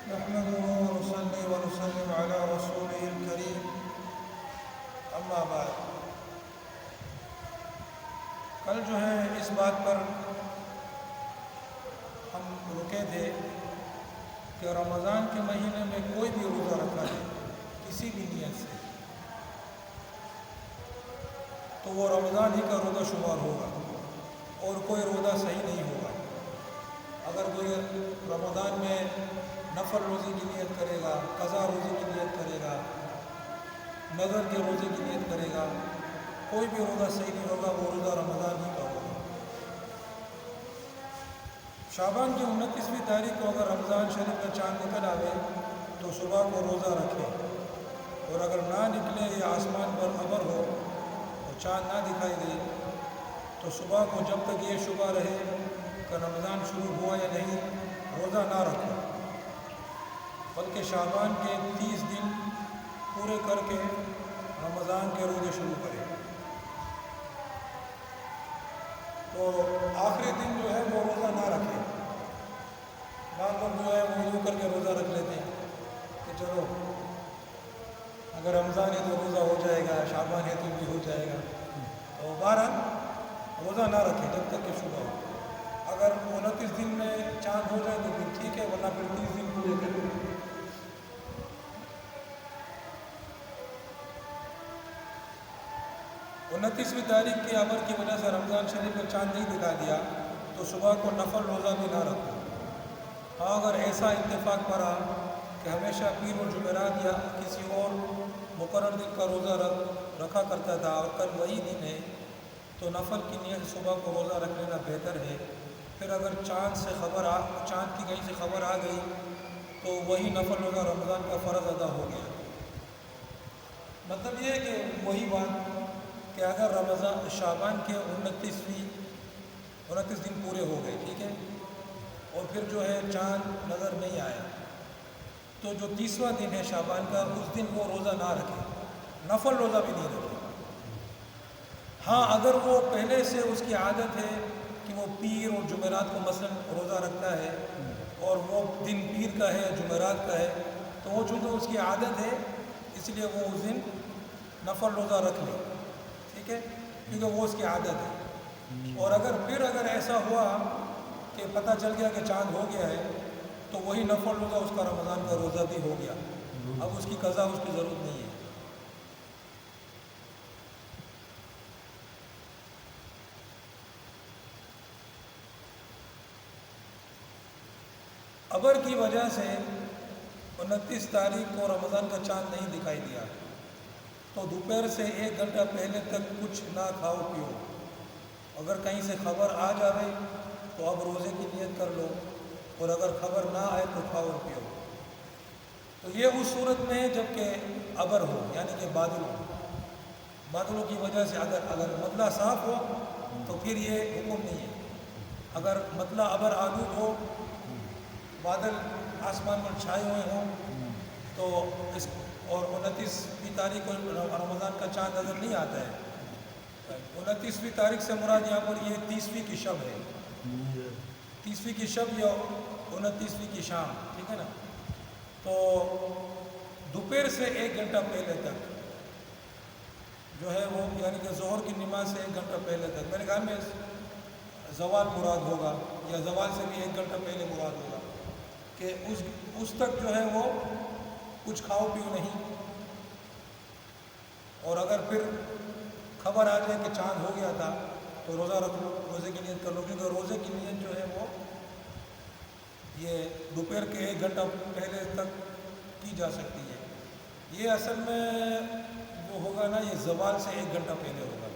نحمده ونصلي ونسلم على رسوله الكريم اما بعد۔ کل جو ہے اس بات پر ہم رکے تھے کہ رمضان کے مہینے میں کوئی بھی روزہ رکھا ہے کسی بھی نیت سے تو وہ رمضان ہی کا روزہ شمار ہوگا اور کوئی روزہ صحیح نہیں ہوگا۔ اگر کوئی رمضان میں نفل روزے کی نیت کرے گا، قضا روزے کی نیت کرے گا، نظر کے روزے کی نیت کرے گا، کوئی بھی روزہ صحیح نہیں ہوگا، وہ روزہ رمضان ہی کا ہوگا۔ شعبان کی 29ویں تاریخ کو اگر رمضان شریف کا چاند نکل آئے تو صبح کو روزہ رکھیں، اور اگر نہ نکلے یا آسمان پر ابر ہو اور چاند نہ دکھائی دے تو صبح کو جب تک یہ شبہ رہے کہ رمضان شروع ہوا یا نہیں، روزہ نہ رکھو، بلکہ شعبان کے 30 دن پورے کر کے رمضان کے روزے شروع کریں۔ تو آخری دن جو ہے وہ روزہ نہ رکھیں۔ بعض لوگ جو ہے وہ یوں کر کے روزہ رکھ لیتے ہیں کہ چلو اگر رمضان ہے تو روزہ ہو جائے گا، شعبان ہے تو بھی ہو جائے گا، تو بہرحال روزہ نہ رکھیں جب تک کہ شبہ ہو۔ اگر 29 دن میں چاند ہو جائے تو پھر ٹھیک ہے، ورنہ پھر 30 دن پورے کریں۔ 29ویں تاریخ کے ابر کی وجہ سے رمضان شریف کا چاند نہیں دکھا دیا تو صبح کو نفل روزہ بھی نہ رکھو۔ ہاں اگر ایسا اتفاق پڑا کہ ہمیشہ پیر و جمعرات یا کسی اور مقرر دن کا روزہ رکھا کرتا تھا اور کل وہی دن ہے تو نفل کی نیت صبح کو روزہ رکھ لینا بہتر ہے۔ پھر اگر چاند کی کہیں سے خبر آ گئی تو وہی نفل روزہ رمضان کا فرض ادا ہو گیا۔ مطلب یہ ہے کہ وہی بات کہ اگر رمضان شعبان کے 29 دن پورے ہو گئے، ٹھیک ہے، اور پھر جو ہے چاند نظر نہیں آیا تو جو 30واں دن ہے شعبان کا اس دن وہ روزہ نہ رکھے، نفل روزہ بھی نہیں رکھے۔ ہاں اگر وہ پہلے سے اس کی عادت ہے کہ وہ پیر اور جمعرات کو مثلا روزہ رکھتا ہے اور وہ دن پیر کا ہے جمعرات کا ہے تو وہ چونکہ اس کی عادت ہے اس لیے وہ اس دن نفل روزہ رکھ لے، ٹھیک ہے، کیونکہ وہ اس کی عادت ہے۔ اور اگر ایسا ہوا کہ پتہ چل گیا کہ چاند ہو گیا ہے تو وہی نفل روزہ اس کا رمضان کا روزہ بھی ہو گیا، اب اس کی قضا اس کی ضرورت نہیں ہے۔ ابر کی وجہ سے 29 تاریخ کو رمضان کا چاند نہیں دکھائی دیا تو دوپہر سے 1 گھنٹہ پہلے تک کچھ نہ کھاؤ پیو۔ اگر کہیں سے خبر آ جائے تو اب روزے کی نیت کر لو، اور اگر خبر نہ آئے تو کھاؤ اور پیو۔ تو یہ اس صورت میں ہے جب کہ ابر ہو، یعنی کہ بادلوں کی وجہ سے اگر مطلع صاف ہو تو پھر یہ حکم نہیں ہے۔ اگر مطلع ابر آلود ہو، بادل آسمان پر چھائے ہوئے ہوں تو اور 29ویں تاریخ کو رمضان کا چاند نظر نہیں آتا ہے۔ 29ویں تاریخ سے مراد یہاں پر یہ 30ویں کی شب ہے، 30ویں کی شب یا 29ویں کی شام، ٹھیک ہے نا۔ تو دوپہر سے 1 گھنٹہ پہلے تک جو ہے وہ یعنی کہ ظہر کی نماز سے 1 گھنٹہ پہلے تک، میرے خیال میں زوال مراد ہوگا یا زوال سے بھی 1 گھنٹہ پہلے مراد ہوگا کہ اس تک جو ہے وہ کچھ کھاؤ پیو نہیں۔ اور اگر پھر خبر آ جائے کہ چاند ہو گیا تھا تو روزہ رکھ لو، روزے کی نیت کر لو، کیونکہ روزے کی نیت جو ہے وہ یہ دوپہر کے 1 گھنٹہ پہلے تک کی جا سکتی ہے۔ یہ اصل میں جو ہوگا نا یہ زوال سے 1 گھنٹہ پہلے ہوگا۔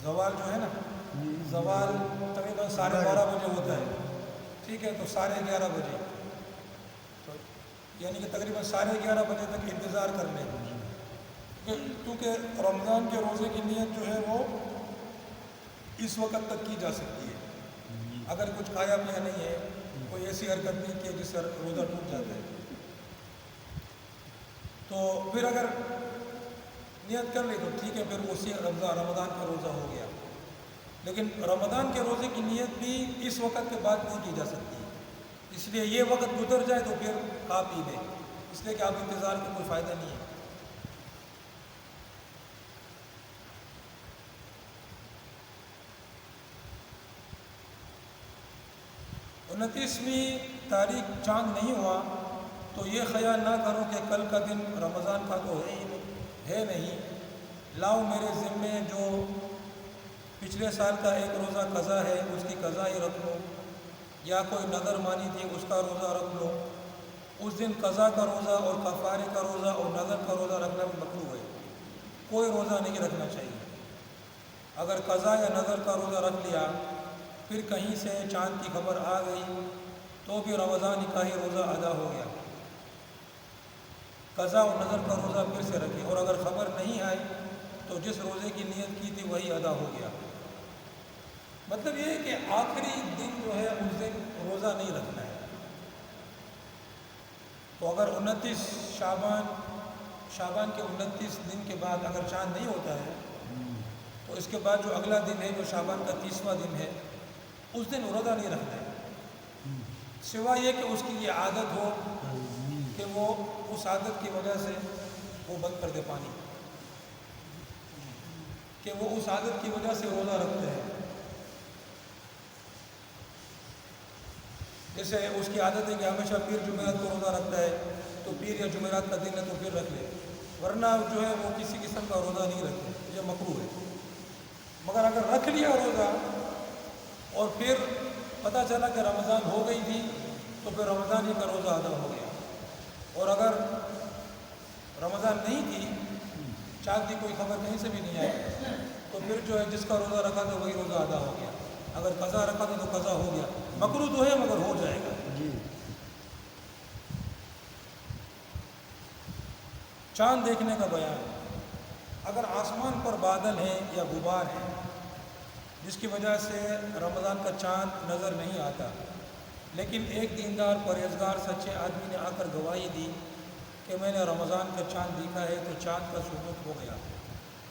زوال جو ہے نا، زوال تقریباً 12:30 بجے ہوتا ہے، ٹھیک ہے، تو 11:30 بجے، تو یعنی کہ تقریباً 11:30 بجے تک انتظار کر لیں، کیونکہ رمضان کے روزے کی نیت جو ہے وہ اس وقت تک کی جا سکتی ہے۔ اگر کچھ کھایا پیا نہیں ہے، کوئی ایسی حرکت نہیں کی جس سے روزہ ٹوٹ جاتا ہے، تو پھر اگر نیت کر لی تو ٹھیک ہے، پھر اسی رمضان کا روزہ ہو گیا۔ لیکن رمضان کے روزے کی نیت بھی اس وقت کے بعد نہیں کی جا سکتی، اس لیے یہ وقت گزر جائے تو پھر کھا پی لے، اس لیے کہ آپ انتظار کا کوئی فائدہ نہیں ہے۔ 29ویں تاریخ چاند نہیں ہوا تو یہ خیال نہ کرو کہ کل کا دن رمضان کا تو ہے نہیں، لاؤ میرے ذمے جو پچھلے سال کا ایک روزہ قضا ہے اس کی قضا ہی رکھ لو، یا کوئی نظر مانی تھی اس کا روزہ رکھ لو۔ اس دن قضا کا روزہ اور کفارے کا روزہ اور نظر کا روزہ رکھنا بھی مکروہ ہے، کوئی روزہ نہیں رکھنا چاہیے۔ اگر قضا یا نظر کا روزہ رکھ لیا پھر کہیں سے چاند کی خبر آ گئی تو بھی رمضان کا ہی روزہ ادا ہو گیا، قضا اور نظر کا روزہ پھر سے رکھے، اور اگر خبر نہیں آئی تو جس روزے کی نیت کی تھی وہی ادا ہو گیا۔ مطلب یہ ہے کہ آخری دن جو ہے اس دن روزہ نہیں رکھنا ہے۔ تو اگر 29 شعبان کے 29 دن کے بعد اگر چاند نہیں ہوتا ہے تو اس کے بعد جو اگلا دن ہے جو شعبان کا 30واں دن ہے اس دن روزہ نہیں رکھنا ہے، سوائے یہ کہ اس کی یہ عادت ہو کہ وہ اس عادت کی وجہ سے وہ بند کر دے پانی، کہ وہ اس عادت کی وجہ سے روزہ رکھتے ہیں۔ جیسے اس کی عادت ہے کہ ہمیشہ پیر جمعرات کو روزہ رکھتا ہے تو پیر یا جمعرات کا دن ہے تو پھر رکھ لے، ورنہ جو ہے وہ کسی قسم کا روزہ نہیں رکھتے، یہ مکروہ ہے۔ مگر اگر رکھ لیا روزہ اور پھر پتہ چلا کہ رمضان ہو گئی تھی تو پھر رمضان ہی کا روزہ ادا ہو گیا، اور اگر رمضان نہیں تھی، چاند کی کوئی خبر کہیں سے بھی نہیں آئی، تو پھر جو ہے جس کا روزہ رکھا تھا وہی روزہ ادا ہو گیا، اگر قضا رکھا تھا تو قضا ہو گیا، مکروہ تو ہے مگر ہو جائے گا۔ چاند دیکھنے کا بیان، اگر آسمان پر بادل ہیں یا غبار ہے جس کی وجہ سے رمضان کا چاند نظر نہیں آتا، لیکن ایک دیندار پرہیزگار سچے آدمی نے آ کر گواہی دی کہ میں نے رمضان کا چاند دیکھا ہے، تو چاند کا ثبوت ہو گیا،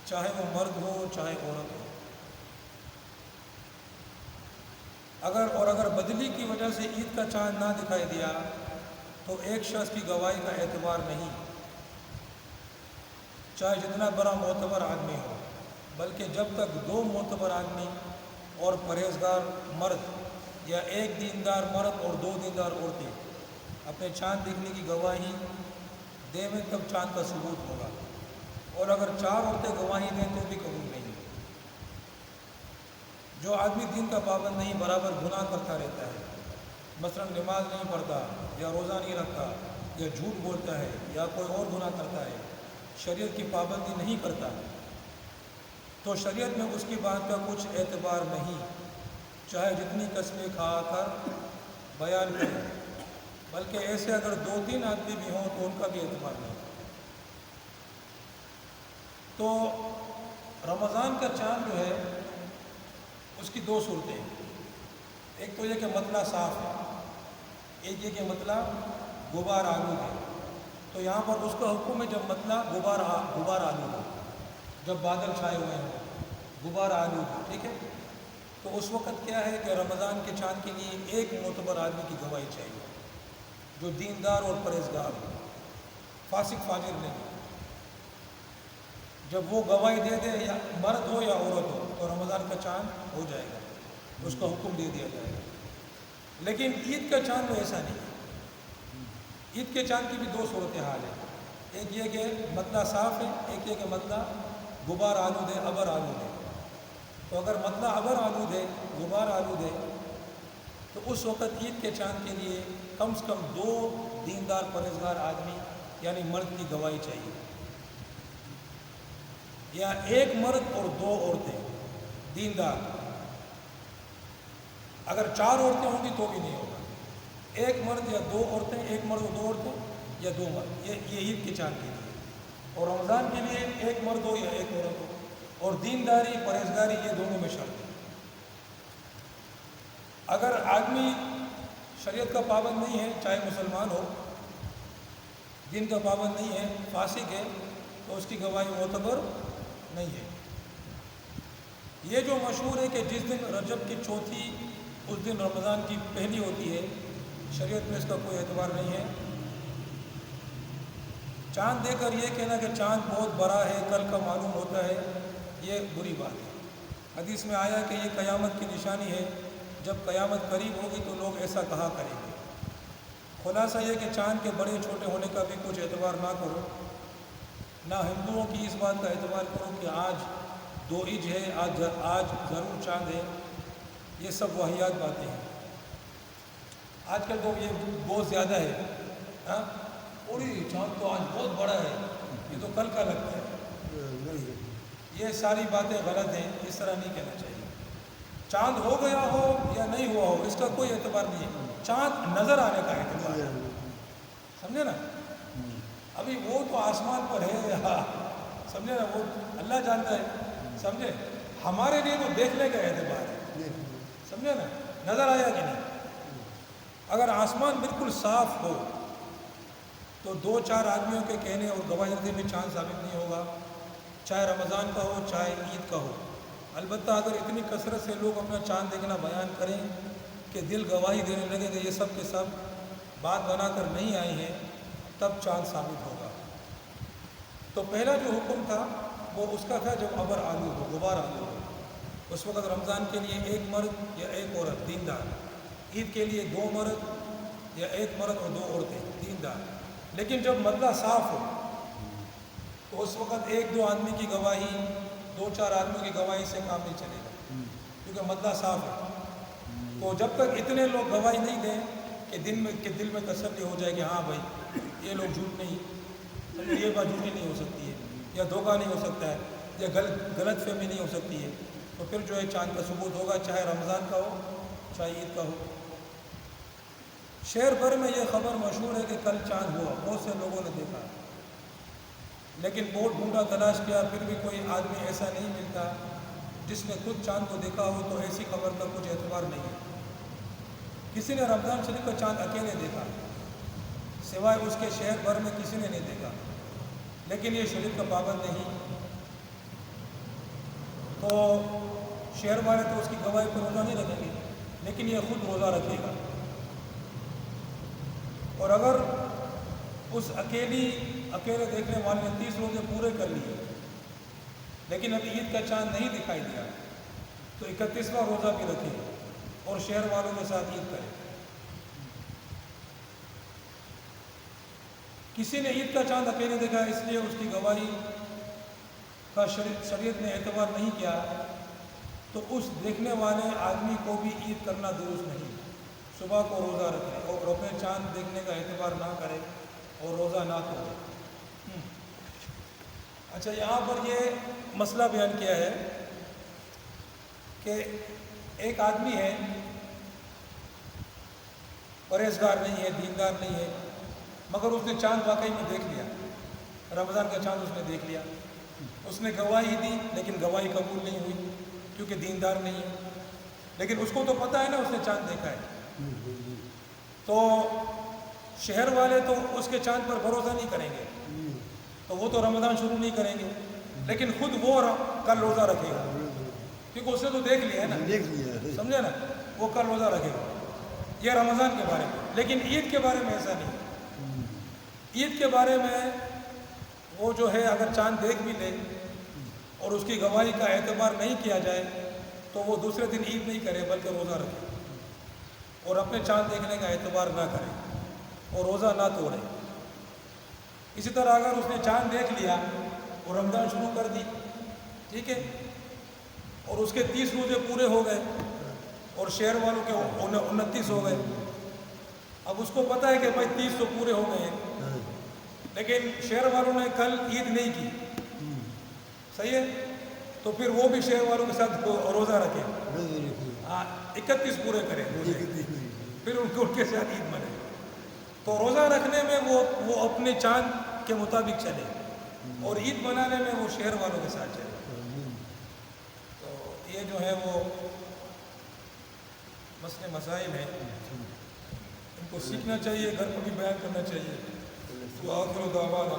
چاہے وہ مرد ہو چاہے عورت ہو۔ اگر بدلی کی وجہ سے عید کا چاند نہ دکھائی دیا تو ایک شخص کی گواہی کا اعتبار نہیں، چاہے جتنا بڑا معتبر آدمی ہو، بلکہ جب تک 2 معتبر آدمی اور پرہیزگار مرد یا ایک دیندار مرد اور 2 دیندار عورتیں اپنے چاند دیکھنے کی گواہی دیں تب چاند کا ثبوت ہوگا، اور اگر 4 عورتیں گواہی دیں تو بھی قبول نہیں۔ جو آدمی دین کا پابند نہیں برابر گناہ کرتا رہتا ہے، مثلا نماز نہیں پڑھتا یا روزہ نہیں رکھتا یا جھوٹ بولتا ہے یا کوئی اور گناہ کرتا ہے، شریعت کی پابندی نہیں کرتا، تو شریعت میں اس کی بات کا کچھ اعتبار نہیں، چاہے جتنی قسمیں کھا کر بیان کریں، بلکہ ایسے اگر 2-3 آدمی بھی ہوں تو ان کا بھی اعتبار نہیں۔ تو رمضان کا چاند جو ہے اس کی 2 صورتیں، ایک تو یہ کہ مطلع صاف ہے، ایک یہ کہ مطلع غبار آلود ہے۔ تو یہاں پر اس کا حکم ہے جب مطلع غبار آلود ہو، جب بادل چھائے ہوئے ہوں، غبار آلود ہو، ٹھیک ہے، تو اس وقت کیا ہے کہ رمضان کے چاند کے لیے ایک معتبر آدمی کی گواہی چاہیے جو دیندار اور پرہیزگار ہو، فاسق فاجر نہیں۔ جب وہ گواہی دے دے، یا مرد ہو یا عورت ہو، تو رمضان کا چاند ہو جائے گا، اس کا حکم دے دیا جائے گا۔ لیکن عید کا چاند میں ایسا نہیں، عید کے چاند کی بھی 2 صورتحال ہیں، ایک یہ کہ مطلع صاف ہے، ایک یہ کہ مطلع غبار آلود ہے، ابر آلود ہے۔ تو اگر مطلع ابر آلود ہے، غبار آلود ہے، تو اس وقت عید کے چاند کے لیے کم سے کم 2 دیندار پرہیزگار آدمی یعنی مرد کی گواہی چاہیے، یا ایک مرد اور 2 عورتیں دیندار۔ اگر 4 عورتیں ہوں گی تو بھی نہیں ہوگا، ایک مرد یا 2 عورتیں، ایک مرد اور 2 عورتیں یا 2 مرد، یہ عید کے چاند کے لیے، اور رمضان کے لیے ایک مرد ہو یا ایک عورت ہو، اور دینداری پرہیزگاری یہ دونوں میں شرط ہے۔ اگر آدمی شریعت کا پابند نہیں ہے، چاہے مسلمان ہو، دین کا پابند نہیں ہے، فاسق ہے، تو اس کی گواہی معتبر نہیں ہے۔ یہ جو مشہور ہے کہ جس دن رجب کی چوتھی اس دن رمضان کی پہلی ہوتی ہے، شریعت میں اس کا کوئی اعتبار نہیں ہے۔ چاند دیکھ کر یہ کہنا کہ چاند بہت بڑا ہے، کل کا معلوم ہوتا ہے، یہ بری بات ہے۔ حدیث میں آیا کہ یہ قیامت کی نشانی ہے، جب قیامت قریب ہوگی تو لوگ ایسا کہا کریں گے۔ خلاصہ یہ کہ چاند کے بڑے چھوٹے ہونے کا بھی کچھ اعتبار نہ کرو، نہ ہندوؤں کی اس بات کا اعتبار کرو کہ آج 2 عج ہے، آج ضرور چاند ہے۔ یہ سب واہیات باتیں ہیں۔ آج کل تو یہ بہت زیادہ ہے، ہاں پوری چاند تو آج بہت بڑا ہے، یہ تو کل کا لگتا ہے۔ یہ ساری باتیں غلط ہیں، اس طرح نہیں کہنا چاہیے۔ چاند ہو گیا ہو یا نہیں ہوا ہو اس کا کوئی اعتبار نہیں ہے، چاند نظر آنے کا اعتبار ہے، سمجھے نا؟ ابھی وہ تو آسمان پر ہے، سمجھے نا، وہ اللہ جانتا ہے، سمجھے؟ ہمارے لیے تو دیکھنے کا اعتبار ہے، سمجھے نا؟ نظر آیا کہ نہیں؟ اگر آسمان بالکل صاف ہو تو 2-4 آدمیوں کے کہنے اور گواہی سے بھی چاند ثابت نہیں ہوگا، چاہے رمضان کا ہو چاہے عید کا ہو۔ البتہ اگر اتنی کثرت سے لوگ اپنا چاند دیکھنا بیان کریں کہ دل گواہی دینے لگے کہ یہ سب کے سب بات بنا کر نہیں آئے ہیں، تب چاند ثابت ہوگا۔ تو پہلا جو حکم تھا وہ اس کا تھا جب ابر آلود ہو، غبار آلود ہو، اس وقت رمضان کے لیے 1 مرد یا 1 عورت دیندار، عید کے لیے 2 مرد یا 1 مرد اور 2 عورتیں دیندار۔ لیکن جب مطلع صاف ہو تو اس وقت 1-2 آدمی کی گواہی، 2-4 آدمیوں کی گواہی سے کام نہیں چلے گا، کیونکہ مطلع صاف ہے۔ تو جب تک اتنے لوگ گواہی نہیں دیں کہ دل میں تسلی ہو جائے کہ ہاں بھائی یہ لوگ جھوٹ نہیں، یہ بات جھوٹی نہیں ہو سکتی ہے، یا دھوکہ نہیں ہو سکتا ہے، یا غلط فہمی نہیں ہو سکتی ہے، تو پھر جو ہے چاند کا ثبوت ہوگا، چاہے رمضان کا ہو چاہے عید کا ہو۔ شہر بھر میں یہ خبر مشہور ہے کہ کل چاند ہوا، بہت سے لوگوں نے دیکھا، لیکن بہت ڈھونڈا تلاش کیا، پھر بھی کوئی آدمی ایسا نہیں ملتا جس نے خود چاند کو دیکھا ہو، تو ایسی خبر کا کچھ اعتبار نہیں ہے۔ کسی نے رمضان شریف کا چاند اکیلے دیکھا، سوائے اس کے شہر بھر میں کسی نے نہیں دیکھا، لیکن یہ شریعت کا پابند نہیں، تو شہر والے تو اس کی گواہی پر روزہ نہیں رکھیں گے، لیکن یہ خود روزہ رکھے گا۔ اور اگر اس اکیلے دیکھنے والے نے 30 روزے پورے کر لیے، لیکن ابھی عید کا چاند نہیں دکھائی دیا، تو 31واں روزہ بھی رکھے اور شہر والوں کے ساتھ عید کرے۔ کسی نے عید کا چاند اکیلے دیکھا، اس لیے اس کی گواہی کا شریعت نے اعتبار نہیں کیا، تو اس دیکھنے والے آدمی کو بھی عید کرنا درست نہیں، صبح کو روزہ رکھے اور اپنے چاند دیکھنے کا اعتبار نہ کرے اور روزہ نہ توڑے۔ اچھا، یہاں پر یہ مسئلہ بیان کیا ہے کہ ایک آدمی ہے، پرہیزگار نہیں ہے، دیندار نہیں ہے، مگر اس نے چاند واقعی میں دیکھ لیا، رمضان کا چاند اس نے دیکھ لیا، اس نے گواہی دی لیکن گواہی قبول نہیں ہوئی کیونکہ دیندار نہیں ہے، لیکن اس کو تو پتہ ہے نا اس نے چاند دیکھا ہے، تو شہر والے تو اس کے چاند پر بھروسہ نہیں کریں گے، تو وہ تو رمضان شروع نہیں کریں گے، لیکن خود وہ کل روزہ رکھے گا کیونکہ اس نے تو دیکھ لیا ہے نا، سمجھے نا، وہ کل روزہ رکھے گا۔ یہ رمضان کے بارے میں، لیکن عید کے بارے میں ایسا نہیں۔ عید کے بارے میں وہ جو ہے اگر چاند دیکھ بھی لے اور اس کی گواہی کا اعتبار نہیں کیا جائے تو وہ دوسرے دن عید نہیں کرے بلکہ روزہ رکھے اور اپنے چاند دیکھنے کا اعتبار نہ کرے اور روزہ نہ توڑے۔ اسی طرح اگر اس نے چاند دیکھ لیا اور رمضان شروع کر دی، ٹھیک ہے، اور اس کے 30 روزے پورے ہو گئے اور شہر والوں کے 29 ہو گئے، اب اس کو پتہ ہے کہ بھائی 30 تو پورے ہو گئے ہیں، لیکن شہر والوں نے کل عید نہیں کی، صحیح ہے، تو پھر وہ بھی شہر والوں کے ساتھ روزہ رکھے، ہاں 31 پورے کرے روزے، پھر ان کے ساتھ عید منائے۔ تو روزہ رکھنے میں وہ اپنے چاند کے مطابق چلے اور عید منانے میں وہ شہر والوں کے ساتھ چلے۔ تو یہ جو ہے وہ مسئلے مسائل ہیں، ان کو سیکھنا چاہیے، گھر پر بھی بیان کرنا چاہیے۔ تو آخر دعوانا